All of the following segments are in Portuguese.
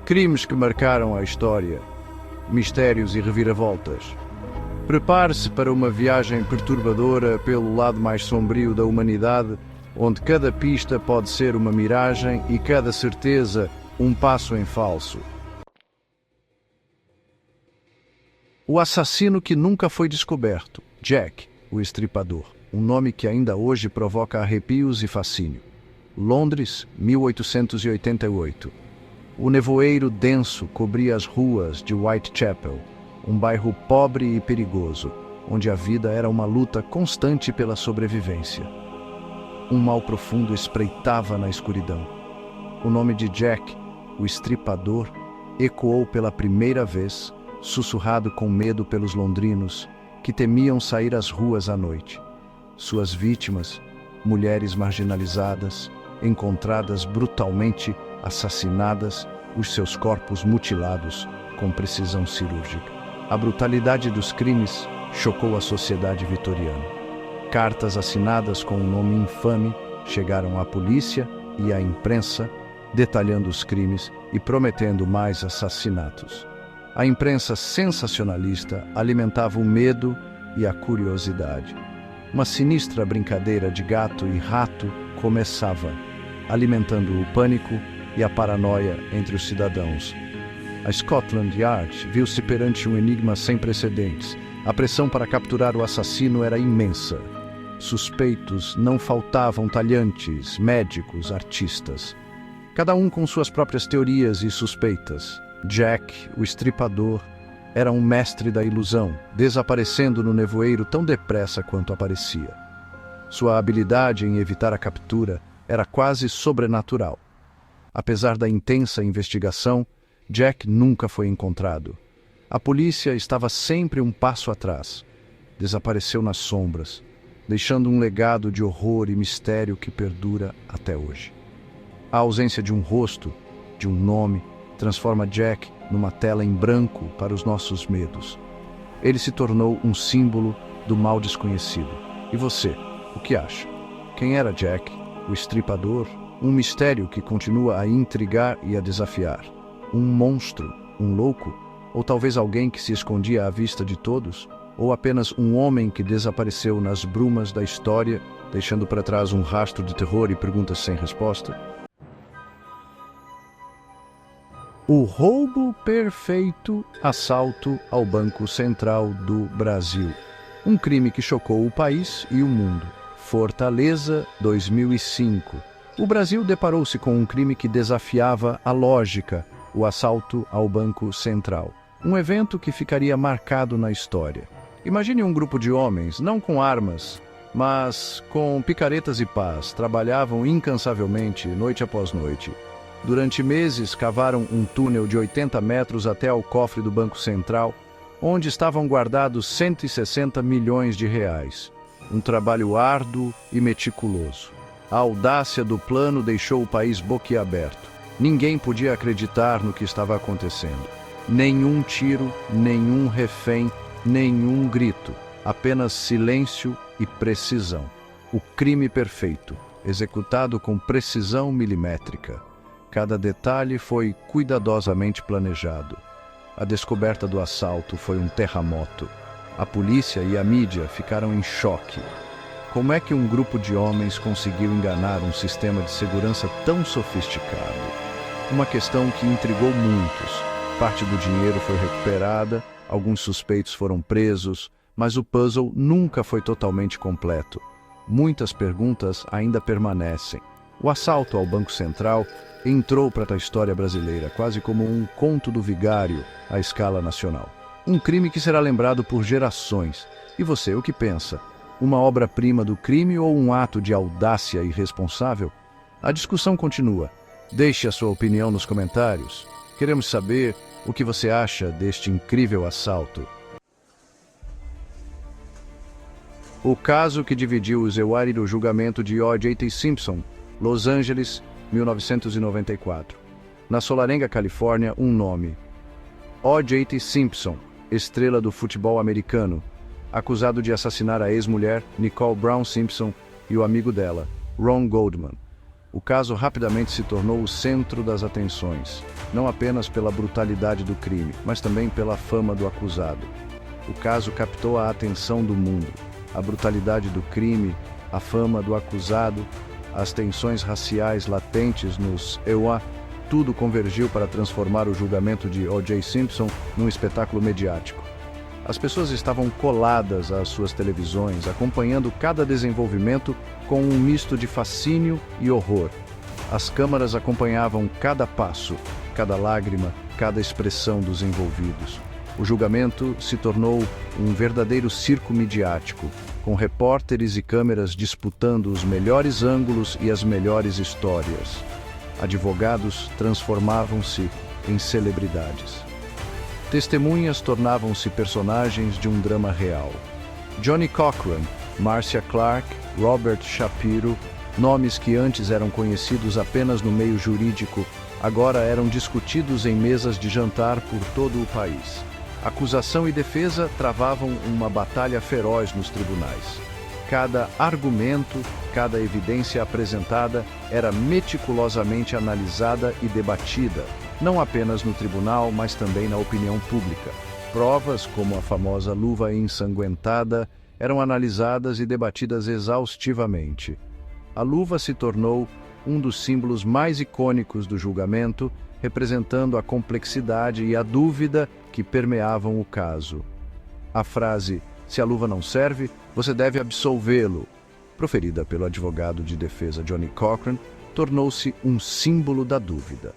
Crimes que marcaram a história, mistérios e reviravoltas. Prepare-se para uma viagem perturbadora pelo lado mais sombrio da humanidade, onde cada pista pode ser uma miragem e cada certeza um passo em falso. O assassino que nunca foi descoberto, Jack, o Estripador, um nome que ainda hoje provoca arrepios e fascínio. Londres, 1888. O nevoeiro denso cobria as ruas de Whitechapel, um bairro pobre e perigoso, onde a vida era uma luta constante pela sobrevivência. Um mal profundo espreitava na escuridão. O nome de Jack, o Estripador, ecoou pela primeira vez, sussurrado com medo pelos londrinos, que temiam sair às ruas à noite. Suas vítimas, mulheres marginalizadas, encontradas brutalmente assassinadas, os seus corpos mutilados com precisão cirúrgica. A brutalidade dos crimes chocou a sociedade vitoriana. Cartas assinadas com um nome infame chegaram à polícia e à imprensa, detalhando os crimes e prometendo mais assassinatos. A imprensa sensacionalista alimentava o medo e a curiosidade. Uma sinistra brincadeira de gato e rato começava, alimentando o pânico e a paranoia entre os cidadãos. A Scotland Yard viu-se perante um enigma sem precedentes. A pressão para capturar o assassino era imensa. Suspeitos não faltavam, talhantes, médicos, artistas. Cada um com suas próprias teorias e suspeitas. Jack, o Estripador, era um mestre da ilusão, desaparecendo no nevoeiro tão depressa quanto aparecia. Sua habilidade em evitar a captura era quase sobrenatural. Apesar da intensa investigação, Jack nunca foi encontrado. A polícia estava sempre um passo atrás. Desapareceu nas sombras, deixando um legado de horror e mistério que perdura até hoje. A ausência de um rosto, de um nome, transforma Jack numa tela em branco para os nossos medos. Ele se tornou um símbolo do mal desconhecido. E você, o que acha? Quem era Jack, o Estripador? Um mistério que continua a intrigar e a desafiar. Um monstro, um louco? Ou talvez alguém que se escondia à vista de todos? Ou apenas um homem que desapareceu nas brumas da história, deixando para trás um rastro de terror e perguntas sem resposta? O roubo perfeito, assalto ao Banco Central do Brasil. Um crime que chocou o país e o mundo. Fortaleza, 2005. O Brasil deparou-se com um crime que desafiava a lógica, o assalto ao Banco Central. Um evento que ficaria marcado na história. Imagine um grupo de homens, não com armas, mas com picaretas e pás, trabalhavam incansavelmente, noite após noite. Durante meses, cavaram um túnel de 80 metros até ao cofre do Banco Central, onde estavam guardados 160 milhões de reais. Um trabalho árduo e meticuloso. A audácia do plano deixou o país boquiaberto. Ninguém podia acreditar no que estava acontecendo. Nenhum tiro, nenhum refém, nenhum grito. Apenas silêncio e precisão. O crime perfeito, executado com precisão milimétrica. Cada detalhe foi cuidadosamente planejado. A descoberta do assalto foi um terremoto. A polícia e a mídia ficaram em choque. Como é que um grupo de homens conseguiu enganar um sistema de segurança tão sofisticado? Uma questão que intrigou muitos. Parte do dinheiro foi recuperada, alguns suspeitos foram presos, mas o puzzle nunca foi totalmente completo. Muitas perguntas ainda permanecem. O assalto ao Banco Central entrou para a história brasileira, quase como um conto do vigário à escala nacional. Um crime que será lembrado por gerações. E você, o que pensa? Uma obra-prima do crime ou um ato de audácia irresponsável? A discussão continua. Deixe a sua opinião nos comentários. Queremos saber o que você acha deste incrível assalto. O caso que dividiu o Zewari do julgamento de O.J. Simpson, Los Angeles, 1994. Na Solarenga, Califórnia, um nome. O.J. Simpson, estrela do futebol americano, acusado de assassinar a ex-mulher Nicole Brown Simpson e o amigo dela, Ron Goldman. O caso rapidamente se tornou o centro das atenções, não apenas pela brutalidade do crime, mas também pela fama do acusado. O caso captou a atenção do mundo. A brutalidade do crime, a fama do acusado, as tensões raciais latentes nos EUA, tudo convergiu para transformar o julgamento de O.J. Simpson num espetáculo mediático. As pessoas estavam coladas às suas televisões, acompanhando cada desenvolvimento com um misto de fascínio e horror. As câmaras acompanhavam cada passo, cada lágrima, cada expressão dos envolvidos. O julgamento se tornou um verdadeiro circo midiático, com repórteres e câmeras disputando os melhores ângulos e as melhores histórias. Advogados transformavam-se em celebridades. Testemunhas tornavam-se personagens de um drama real. Johnny Cochran, Marcia Clark, Robert Shapiro, nomes que antes eram conhecidos apenas no meio jurídico, agora eram discutidos em mesas de jantar por todo o país. Acusação e defesa travavam uma batalha feroz nos tribunais. Cada argumento, cada evidência apresentada era meticulosamente analisada e debatida, não apenas no tribunal, mas também na opinião pública. Provas, como a famosa luva ensanguentada, eram analisadas e debatidas exaustivamente. A luva se tornou um dos símbolos mais icônicos do julgamento, representando a complexidade e a dúvida que permeavam o caso. A frase, "Se a luva não serve, você deve absolvê-lo", proferida pelo advogado de defesa Johnny Cochran, tornou-se um símbolo da dúvida.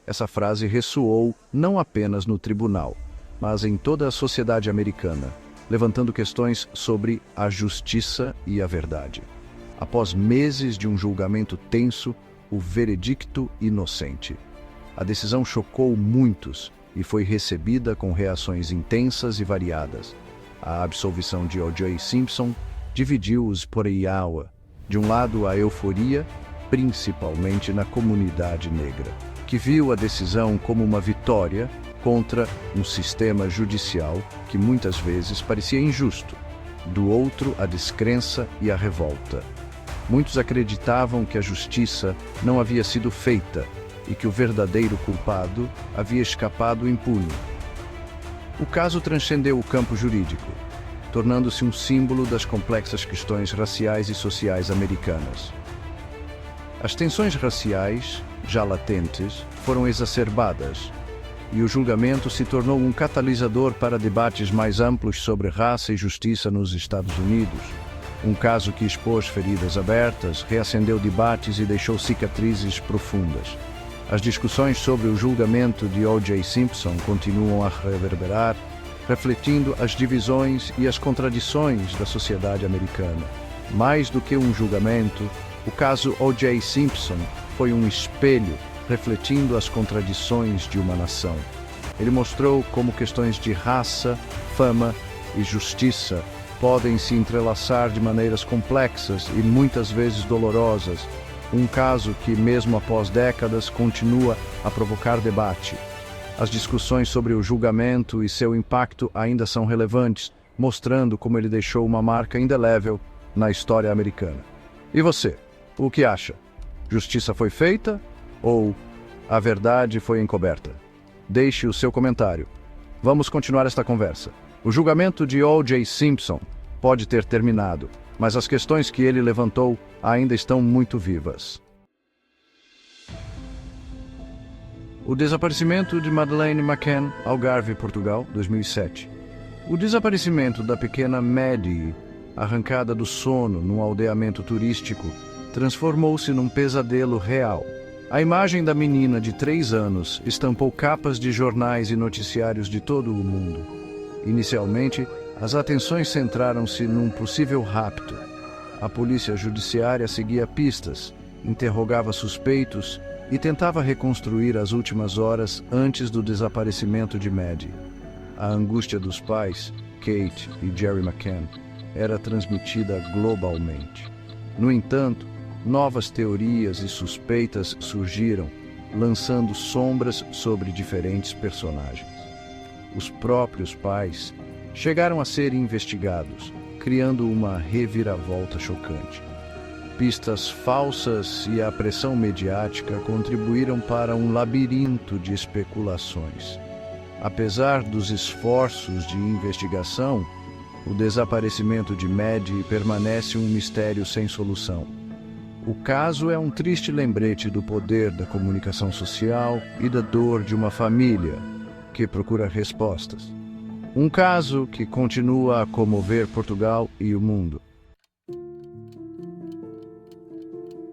Essa frase ressoou não apenas no tribunal, mas em toda a sociedade americana, levantando questões sobre a justiça e a verdade. Após meses de um julgamento tenso, o veredicto inocente. A decisão chocou muitos e foi recebida com reações intensas e variadas. A absolvição de O.J. Simpson dividiu-os por Iowa. De um lado, a euforia, principalmente na comunidade negra, que viu a decisão como uma vitória contra um sistema judicial que muitas vezes parecia injusto. Do outro, a descrença e a revolta. Muitos acreditavam que a justiça não havia sido feita e que o verdadeiro culpado havia escapado impune. O caso transcendeu o campo jurídico, tornando-se um símbolo das complexas questões raciais e sociais americanas. As tensões raciais, já latentes, foram exacerbadas, e o julgamento se tornou um catalisador para debates mais amplos sobre raça e justiça nos Estados Unidos. Um caso que expôs feridas abertas, reacendeu debates e deixou cicatrizes profundas. As discussões sobre o julgamento de O.J. Simpson continuam a reverberar, refletindo as divisões e as contradições da sociedade americana. Mais do que um julgamento, o caso O.J. Simpson foi um espelho refletindo as contradições de uma nação. Ele mostrou como questões de raça, fama e justiça podem se entrelaçar de maneiras complexas e muitas vezes dolorosas. Um caso que, mesmo após décadas, continua a provocar debate. As discussões sobre o julgamento e seu impacto ainda são relevantes, mostrando como ele deixou uma marca indelével na história americana. E você, o que acha? Justiça foi feita ou a verdade foi encoberta? Deixe o seu comentário. Vamos continuar esta conversa. O julgamento de O.J. Simpson pode ter terminado, mas as questões que ele levantou ainda estão muito vivas. O desaparecimento de Madeleine McCann, Algarve, Portugal, 2007. O desaparecimento da pequena Maddie, arrancada do sono num aldeamento turístico, transformou-se num pesadelo real. A imagem da menina de 3 anos estampou capas de jornais e noticiários de todo o mundo. Inicialmente, as atenções centraram-se num possível rapto. A polícia judiciária seguia pistas, interrogava suspeitos e tentava reconstruir as últimas horas antes do desaparecimento de Maddie. A angústia dos pais, Kate e Jerry McCann, era transmitida globalmente. No entanto, novas teorias e suspeitas surgiram, lançando sombras sobre diferentes personagens. Os próprios pais chegaram a ser investigados, criando uma reviravolta chocante. pistas falsas e a pressão mediática contribuíram para um labirinto de especulações. Apesar dos esforços de investigação, o desaparecimento de Maddie permanece um mistério sem solução. O caso é um triste lembrete do poder da comunicação social e da dor de uma família que procura respostas. Um caso que continua a comover Portugal e o mundo.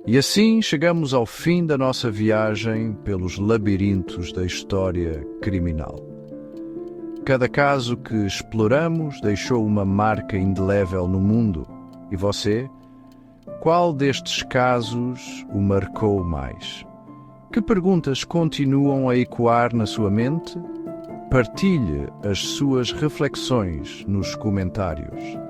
E assim chegamos ao fim da nossa viagem pelos labirintos da história criminal. Cada caso que exploramos deixou uma marca indelével no mundo. E você? Qual destes casos o marcou mais? Que perguntas continuam a ecoar na sua mente? Partilhe as suas reflexões nos comentários.